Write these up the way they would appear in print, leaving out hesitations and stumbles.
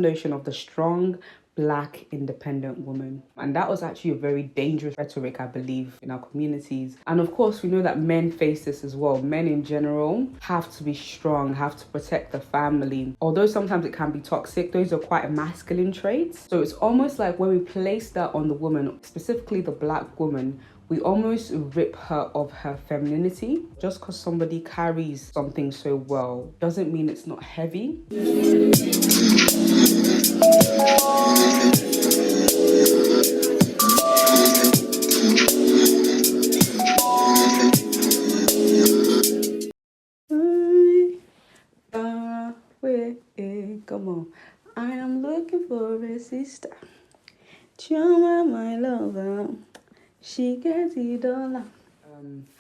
notion of the strong Black independent woman. And that was actually a very dangerous rhetoric, I believe, in our communities. And of course, we know that men face this as well. Men in general have to be strong, have to protect the family. Although sometimes it can be toxic, those are quite masculine traits. So it's almost like when we place that on the woman, specifically the Black woman, we almost rip her of her femininity. Just because somebody carries something so well doesn't mean it's not heavy. Come on, I am looking for a sister. Chuma, my lover. She gets it all.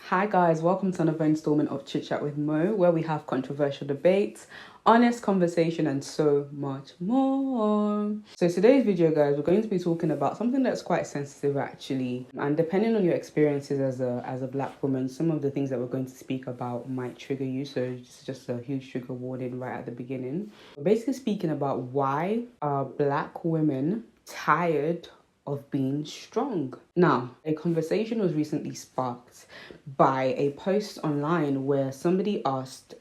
Hi guys, welcome to another installment of Chit Chat with Mo, where we have controversial debates, honest conversation, and so much more. So today's video, guys, we're going to be talking about something that's quite sensitive actually, and depending on your experiences as a Black woman, some of the things that we're going to speak about might trigger you. So it's just a huge trigger warning right at the beginning. We're basically speaking about why are Black women tired of being strong. Now, a conversation was recently sparked by a post online where somebody asked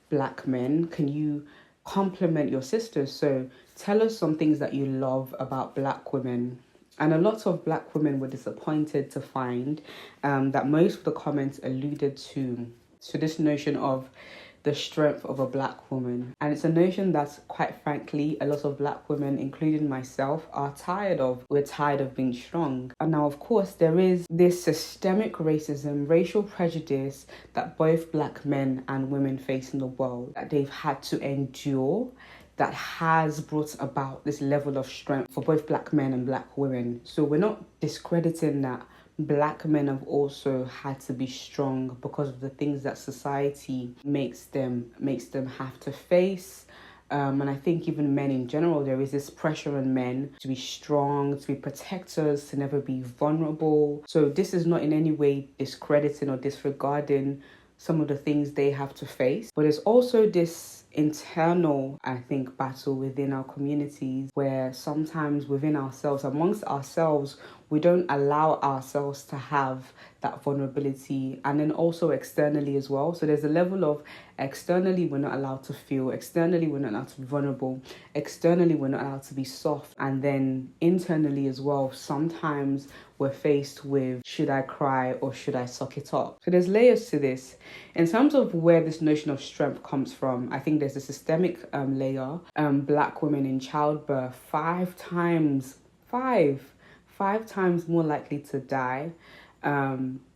Black men, can you compliment your sisters? So tell us some things that you love about Black women. And a lot of Black women were disappointed to find that most of the comments alluded to this notion of the strength of a Black woman. And it's a notion that, quite frankly, a lot of Black women, including myself, are tired of. We're tired of being strong. And now, of course, there is this systemic racism, racial prejudice that both Black men and women face in the world, that they've had to endure, that has brought about this level of strength for both Black men and Black women. So we're not discrediting that Black men have also had to be strong because of the things that society makes them have to face. And I think even men in general, there is this pressure on men to be strong, to be protectors, to never be vulnerable. So this is not in any way discrediting or disregarding some of the things they have to face. But there's also this internal, I think, battle within our communities where sometimes within ourselves, amongst ourselves, we don't allow ourselves to have that vulnerability, and then also externally as well. So there's a level of externally we're not allowed to feel, externally we're not allowed to be vulnerable, externally we're not allowed to be soft, and then internally as well, sometimes we're faced with, should I cry or should I suck it up? So there's layers to this. In terms of where this notion of strength comes from, I think there's a systemic layer. Black women in childbirth, five times more likely to die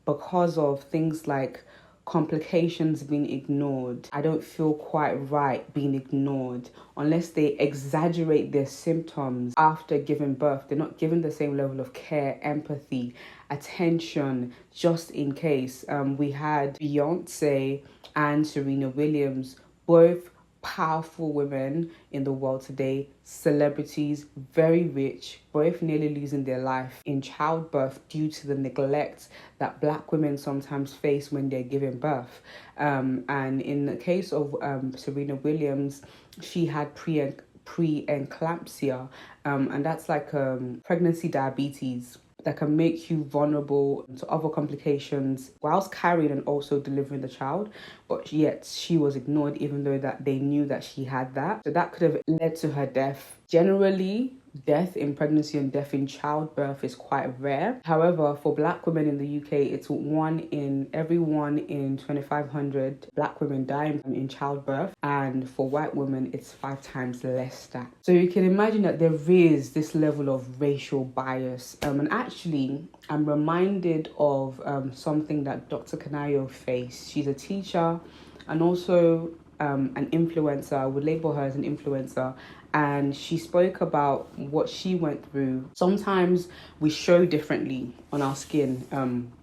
because of things like complications being ignored. I don't feel quite right being ignored. Unless they exaggerate their symptoms after giving birth, they're not given the same level of care, empathy, attention, just in case. We had Beyonce and Serena Williams, both powerful women in the world today, celebrities, very rich, both nearly losing their life in childbirth due to the neglect that Black women sometimes face when they're giving birth. And in the case of Serena Williams, she had pre-eclampsia, and that's like pregnancy diabetes that can make you vulnerable to other complications whilst carrying and also delivering the child. But yet she was ignored even though that they knew that she had that. So that could have led to her death. Generally, death in pregnancy and death in childbirth is quite rare. However, for Black women in the UK, it's every 1 in 2,500 Black women dying in childbirth. And for white women, it's 5 times less that. So you can imagine that there is this level of racial bias. And actually, I'm reminded of something that Dr. Canario Face, she's a teacher and also an influencer. I would label her as an influencer. And she spoke about what she went through. Sometimes we show differently on our skin,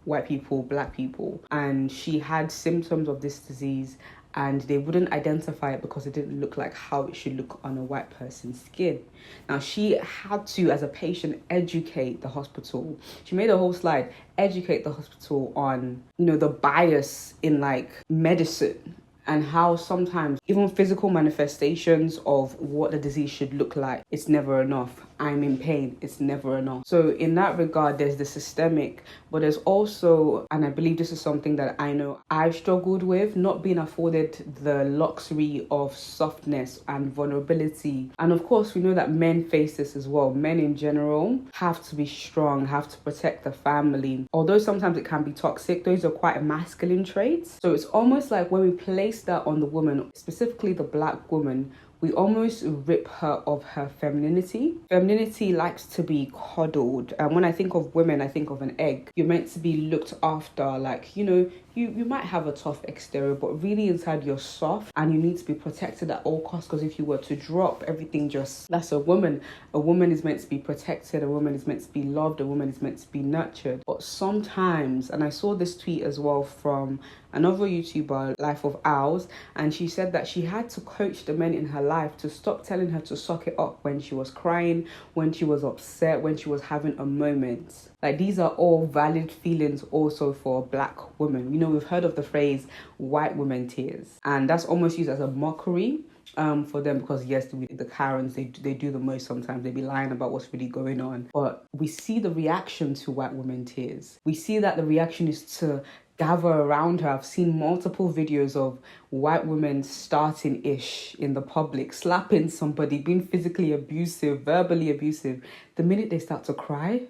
white people, Black people. And she had symptoms of this disease and they wouldn't identify it because it didn't look like how it should look on a white person's skin. Now, she had to, as a patient, educate the hospital. She made a whole slide, educate the hospital on, the bias in like medicine. and how sometimes even physical manifestations of what the disease should look like, it's never enough. I'm in pain, it's never enough. So in that regard, there's the systemic, but there's also, and I believe this is something that I know I've struggled with, not being afforded the luxury of softness and vulnerability. And of course, we know that men face this as well. Men in general have to be strong, have to protect the family. Although sometimes it can be toxic, those are quite masculine traits. So it's almost like when we place that on the woman, specifically the Black woman, we almost rip her of her femininity. Femininity likes to be coddled. And when I think of women, I think of an egg. You're meant to be looked after. Like, you know, you might have a tough exterior, but really inside you're soft and you need to be protected at all costs, because if you were to drop, everything just... That's a woman. A woman is meant to be protected. A woman is meant to be loved. A woman is meant to be nurtured. But sometimes, and I saw this tweet as well from another YouTuber, Life of Owls, and she said that she had to coach the men in her life to stop telling her to suck it up when she was crying, when she was upset, when she was having a moment. Like, these are all valid feelings also for Black women. You know, we've heard of the phrase white women tears, and that's almost used as a mockery for them, because yes, the Karens, they do the most sometimes. They be lying about what's really going on. But we see the reaction to white women tears. We see that the reaction is to gather around her. I've seen multiple videos of white women starting ish in the public, slapping somebody, being physically abusive, verbally abusive. The minute they start to cry,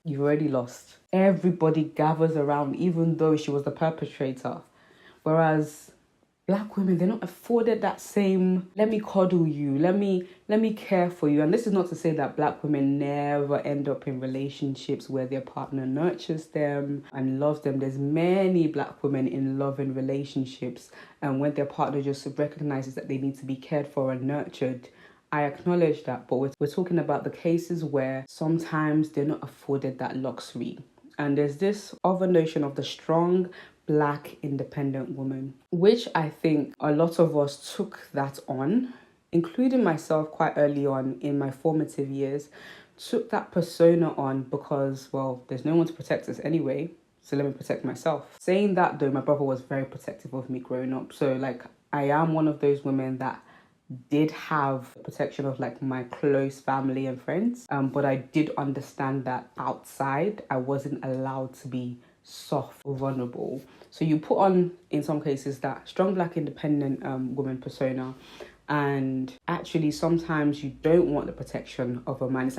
you've already lost. Everybody gathers around, even though she was the perpetrator. Whereas Black women, they're not afforded that same, let me coddle you, let me care for you. And this is not to say that Black women never end up in relationships where their partner nurtures them and loves them. There's many Black women in loving relationships, and when their partner just recognizes that they need to be cared for and nurtured. I acknowledge that, but we're talking about the cases where sometimes they're not afforded that luxury. And there's this other notion of the strong Black independent woman, which I think a lot of us took that on, including myself quite early on in my formative years, took that persona on because, well, there's no one to protect us anyway, so let me protect myself. Saying that though, my brother was very protective of me growing up. So like, I am one of those women that did have protection of like my close family and friends, but I did understand that outside I wasn't allowed to be soft or vulnerable. So you put on, in some cases, that strong Black independent woman persona, and actually sometimes you don't want the protection of a man. It's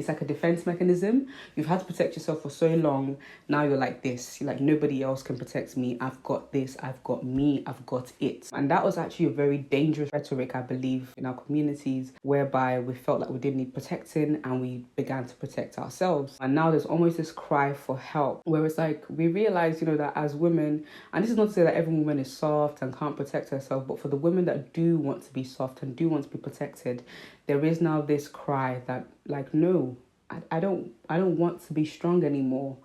like a defense mechanism. You've had to protect yourself for so long. Now you're like this. You're like, nobody else can protect me. I've got this. I've got me. I've got it. And that was actually a very dangerous rhetoric, I believe, in our communities, whereby we felt like we didn't need protecting and we began to protect ourselves. And now there's almost this cry for help, where it's like we realize, you know, that as women, and this is not to say that every woman is soft and can't protect herself, but for the women that do want to be soft and do want to be protected, there is now this cry that, like, no, I don't want to be strong anymore.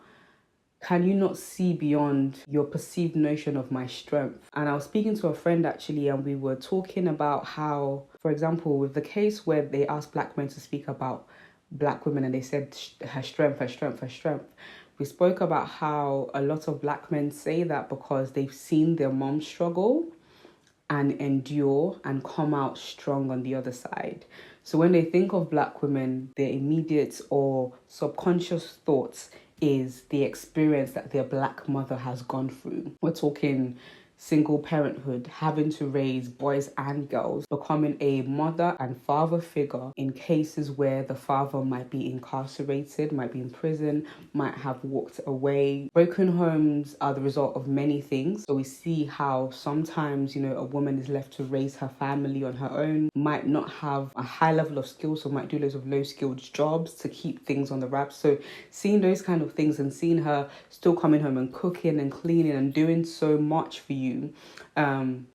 Can you not see beyond your perceived notion of my strength? And I was speaking to a friend actually, and we were talking about how, for example, with the case where they asked Black men to speak about Black women and they said her strength, her strength, her strength. We spoke about how a lot of Black men say that because they've seen their mom struggle and endure and come out strong on the other side. So when they think of Black women, their immediate or subconscious thoughts is the experience that their Black mother has gone through. We're talking single parenthood, having to raise boys and girls, becoming a mother and father figure in cases where the father might be incarcerated, might be in prison, might have walked away. Broken homes are the result of many things. So we see how sometimes, you know, a woman is left to raise her family on her own, might not have a high level of skill, so might do loads of low skilled jobs to keep things on the wraps. So seeing those kind of things and seeing her still coming home and cooking and cleaning and doing so much for you,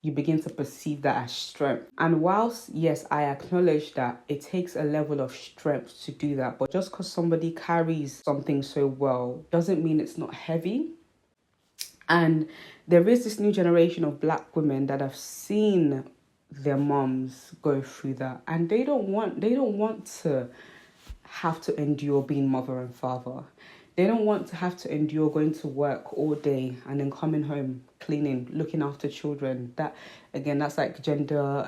you begin to perceive that as strength. And whilst, yes, I acknowledge that it takes a level of strength to do that, but just because somebody carries something so well doesn't mean it's not heavy. And there is this new generation of Black women that have seen their moms go through that, and they don't want to have to endure being mother and father. They don't want to have to endure going to work all day and then coming home, cleaning, looking after children. That, again, that's like gender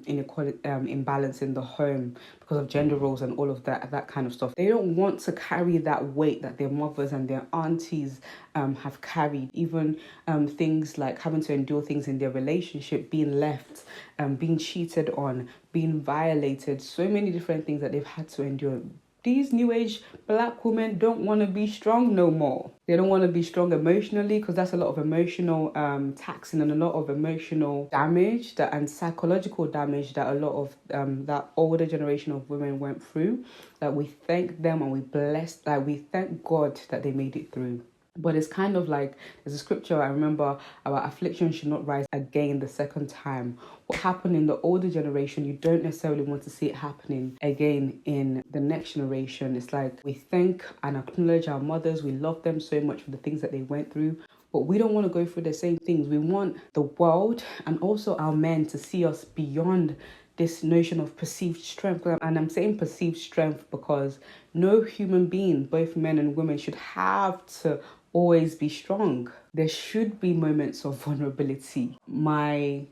inequality, imbalance in the home because of gender roles and all of that kind of stuff. They don't want to carry that weight that their mothers and their aunties have carried. Even things like having to endure things in their relationship, being left, being cheated on, being violated. So many different things that they've had to endure. These new age black women don't want to be strong no more. They don't want to be strong emotionally because that's a lot of emotional taxing and a lot of emotional damage and psychological damage that a lot of that older generation of women went through. That we thank them and we bless, that we thank God that they made it through. But it's kind of like, there's a scripture I remember about affliction should not rise again the second time. What happened in the older generation, you don't necessarily want to see it happening again in the next generation. It's like we thank and acknowledge our mothers. We love them so much for the things that they went through. But we don't want to go through the same things. We want the world and also our men to see us beyond this notion of perceived strength. And I'm saying perceived strength because no human being, both men and women, should have to always be strong. There should be moments of vulnerability. My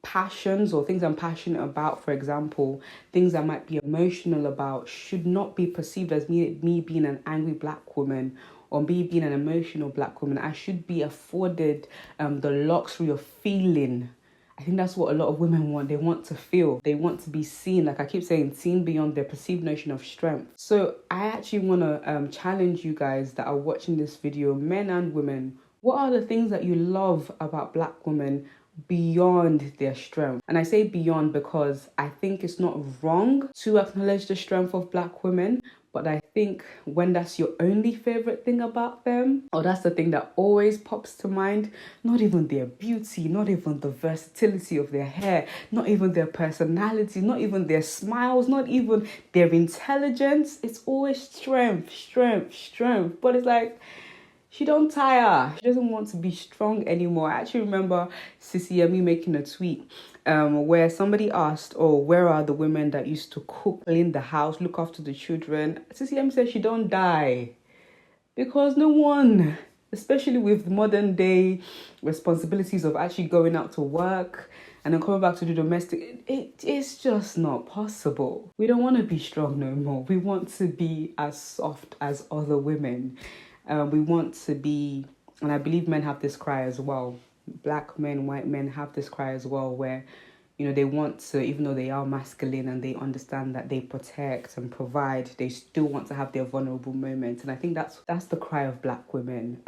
passions or things I'm passionate about, for example, things I might be emotional about, should not be perceived as me being an angry black woman or me being an emotional black woman. I should be afforded the luxury of feeling. I think that's what a lot of women want. They want to feel. They want to be seen. Like I keep saying, seen beyond their perceived notion of strength. So I actually want to challenge you guys that are watching this video, men and women. What are the things that you love about black women beyond their strength? And I say beyond because I think it's not wrong to acknowledge the strength of black women. But I think when that's your only favorite thing about them, or that's the thing that always pops to mind, not even their beauty, not even the versatility of their hair, not even their personality, not even their smiles, not even their intelligence, it's always strength, strength, strength. But it's like, she don't tire. She doesn't want to be strong anymore. I actually remember Ccwm making a tweet where somebody asked, oh, where are the women that used to cook, clean the house, look after the children? Ccwm said she don't die because no one, especially with modern day responsibilities of actually going out to work and then coming back to do domestic, it is just not possible. We don't want to be strong no more. We want to be as soft as other women. We want to be, and I believe men have this cry as well. Black men, white men have this cry as well where, you know, they want to, even though they are masculine and they understand that they protect and provide, they still want to have their vulnerable moments. And I think that's the cry of black women.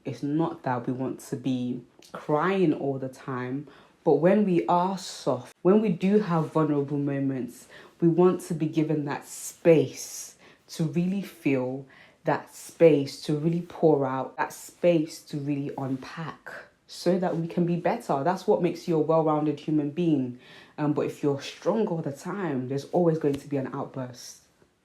It's not that we want to be crying all the time, but when we are soft, when we do have vulnerable moments, we want to be given that space to really feel, that space to really pour out, that space to really unpack so that we can be better. That's what makes you a well-rounded human being. But if you're strong all the time, there's always going to be an outburst.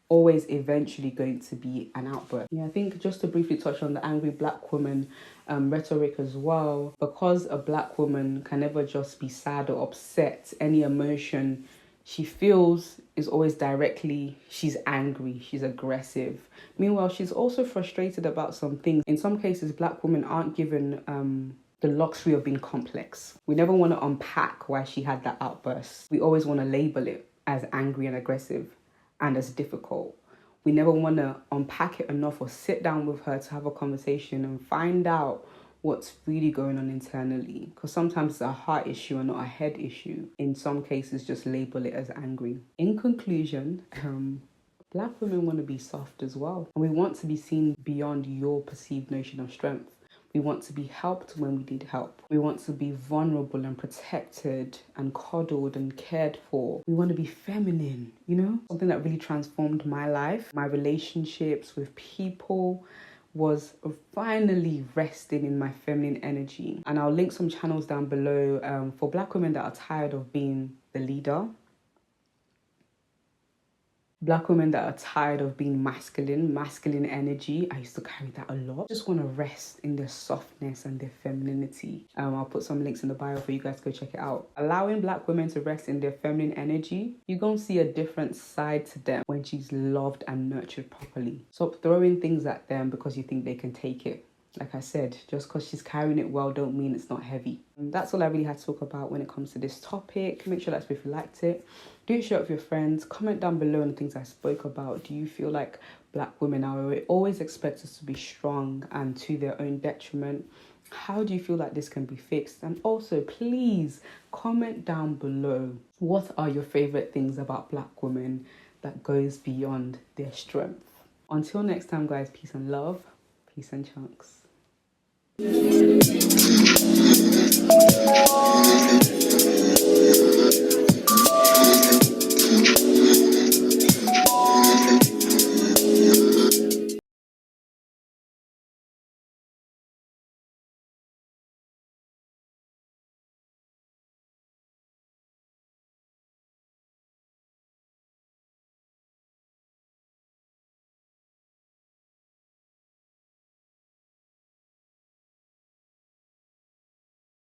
Always eventually going to be an outburst. Yeah, I think just to briefly touch on the angry black woman rhetoric as well, because a black woman can never just be sad or upset, any emotion she feels is always directly, she's angry, she's aggressive. Meanwhile, she's also frustrated about some things. In some cases, black women aren't given the luxury of being complex. We never want to unpack why she had that outburst. We always want to label it as angry and aggressive and as difficult. We never want to unpack it enough or sit down with her to have a conversation and find out what's really going on internally, because sometimes it's a heart issue and not a head issue. In some cases, just label it as angry. In conclusion, black women want to be soft as well, and we want to be seen beyond your perceived notion of strength. We want to be helped when we need help. We want to be vulnerable and protected and coddled and cared for. We want to be feminine, you know? Something that really transformed my life, my relationships with people, was finally resting in my feminine energy. And I'll link some channels down below for black women that are tired of being the leader, Black women that are tired of being masculine energy. I used to carry that a lot. Just want to rest in their softness and their femininity. I'll put some links in the bio for you guys to go check it out. Allowing black women to rest in their feminine energy, you're going to see a different side to them when she's loved and nurtured properly. Stop throwing things at them because you think they can take it. Like I said, just because she's carrying it well don't mean it's not heavy. And that's all I really had to talk about when it comes to this topic. Make sure if you liked it. Do share it with your friends. Comment down below on the things I spoke about. Do you feel like black women are always expected to be strong and to their own detriment? How do you feel like this can be fixed? And also, please comment down below. What are your favorite things about black women that goes beyond their strength? Until next time, guys, peace and love. Peace and chunks.